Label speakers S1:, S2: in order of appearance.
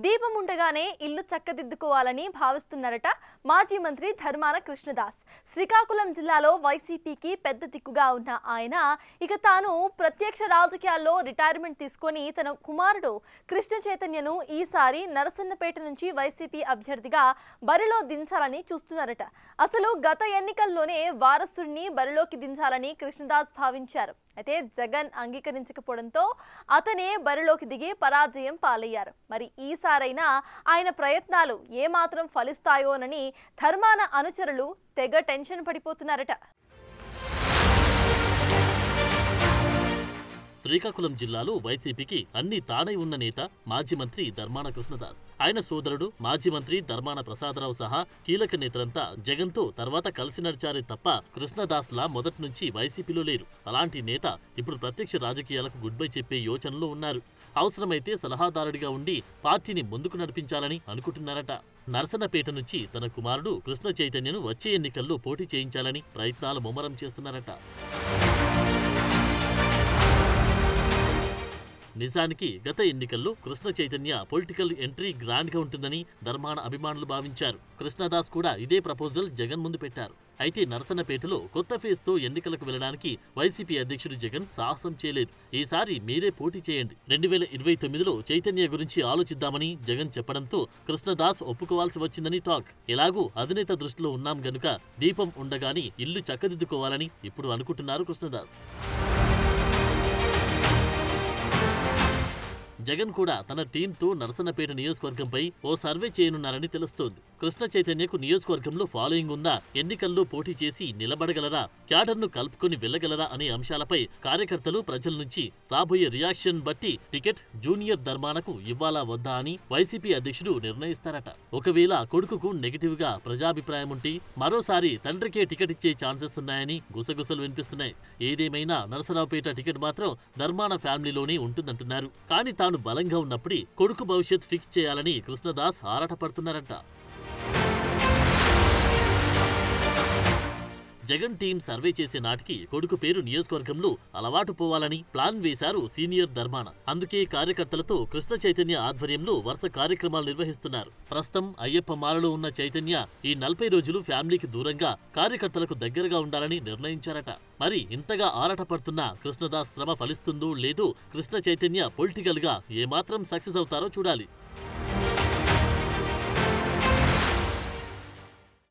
S1: దీపం ఉండగానే ఇల్లు చక్కదిద్దుకోవాలని భావిస్తున్నారట మాజీ మంత్రి ధర్మాన కృష్ణదాస్. శ్రీకాకుళం జిల్లాలో వైసీపీకి పెద్ద దిక్కుగా ఉన్న ఆయన ఇక తాను ప్రత్యక్ష రాజకీయాల్లో రిటైర్మెంట్ తీసుకొని తన కుమారుడు కృష్ణ చైతన్యను ఈసారి నరసన్నపేట నుంచి వైసీపీ అభ్యర్థిగా బరిలో దించాలని చూస్తున్నారట. అసలు గత ఎన్నికల్లోనే వారసుడిని బరిలోకి దించాలని కృష్ణదాస్ భావించారు. అయితే జగన్ అంగీకరించకపోవడంతో అతనే బరిలోకి దిగి పరాజయం పాలయ్యారు. మరి ఈసారైనా ఆయన ప్రయత్నాలు ఏమాత్రం ఫలిస్తాయోనని ధర్మాన అనుచరులు తెగ టెన్షన్ పడిపోతున్నారట.
S2: శ్రీకాకుళం జిల్లాలో వైసీపీకి అన్ని తానై ఉన్న నేత మాజీ మంత్రి ధర్మాన కృష్ణదాస్. ఆయన సోదరుడు మాజీ మంత్రి ధర్మాన ప్రసాదరావు సహా కీలక నేతలంతా జగన్తో తర్వాత కలిసి నడిచారే తప్ప కృష్ణదాస్లా మొదటి నుంచి వైసీపీలో లేరు. అలాంటి నేత ఇప్పుడు ప్రత్యక్ష రాజకీయాలకు గుడ్ బై చెప్పే యోచనలో ఉన్నారు. అవసరమైతే సలహాదారుడిగా ఉండి పార్టీని ముందుకు నడిపించాలని అనుకుంటున్నారట. నరసన్నపేట నుంచి తన కుమారుడు కృష్ణ చైతన్యను వచ్చే ఎన్నికల్లో పోటీ చేయించాలని ప్రయత్నాలు ముమ్మరం చేస్తున్నారట. నిజానికి గత ఎన్నికల్లో Krishna Chaitanya political entry grand గా ఉంటుందని ధర్మాన అభిమానులు భావించారు. కృష్ణదాస్ కూడా ఇదే ప్రపోజల్ జగన్ ముందు పెట్టారు. అయితే నరసన్నపేటలో కొత్త ఫేజ్ తో ఎన్నికలకు వెళ్లడానికి వైసీపీ అధ్యక్షుడు జగన్ సాహసం చేయలేదు. ఈసారి మీరే పోటీ చేయండి, 2029లో చైతన్య గురించి ఆలోచిద్దామని జగన్ చెప్పడంతో కృష్ణదాస్ ఒప్పుకోవాల్సి వచ్చిందని టాక్. ఎలాగూ అధినేత దృష్టిలో ఉన్నాం గనుక దీపం ఉండగాని ఇల్లు చక్కదిద్దుకోవాలని ఇప్పుడు అనుకుంటున్నారు కృష్ణదాస్. జగన్ కూడా తన టీంతో నరసన్నపేట నియోజకవర్గంపై ఓ సర్వే చేయనున్నారని తెలుస్తోంది. కృష్ణ చైతన్యకు నియోజకవర్గంలో ఫాలోయింగ్ ఉందా, ఎన్నికల్లో పోటీ చేసి నిలబడగలరా, క్యాడర్ను కలుపుకొని వెళ్లగలరా అనే అంశాలపై కార్యకర్తలు ప్రజల నుంచి రాబోయే రియాక్షన్ బట్టి టికెట్ జూనియర్ ధర్మానకు ఇవ్వాలా వద్దా అని వైసీపీ అధ్యక్షుడు నిర్ణయిస్తారట. ఒకవేళ కొడుకుకు నెగిటివ్ గా ప్రజాభిప్రాయం ఉంటే మరోసారి తండ్రికే టికెట్ ఇచ్చే ఛాన్సెస్ ఉన్నాయని గుసగుసలు వినిపిస్తున్నాయి. ఏదేమైనా నరసరావుపేట టికెట్ మాత్రం ధర్మాన ఫ్యామిలీలోనే ఉంటుందంటున్నారు. కానీ తాను బలంగా ఉన్నప్పుడే కొడుకు భవిష్యత్ ఫిక్స్ చేయాలని కృష్ణదాస్ ఆరాటపడుతున్నారంట. జగన్ టీం సర్వే చేసే నాటికి కొడుకు పేరు నియోజకవర్గంలో అలవాటు పోవాలని ప్లాన్ వేశారు సీనియర్ ధర్మాన. అందుకే కార్యకర్తలతో కృష్ణ చైతన్య ఆధ్వర్యంలో వరుస కార్యక్రమాలు నిర్వహిస్తున్నారు. ప్రస్తుతం అయ్యప్ప మాలలో ఉన్న చైతన్య ఈ 40 రోజులు ఫ్యామిలీకి దూరంగా కార్యకర్తలకు దగ్గరగా ఉండాలని నిర్ణయించారట. మరి ఇంతగా ఆరాటపడుతున్న కృష్ణదాస్ శ్రమ ఫలిస్తుందో లేదో, కృష్ణ చైతన్య పొలిటికల్ గా ఏమాత్రం సక్సెస్ అవుతారో చూడాలి.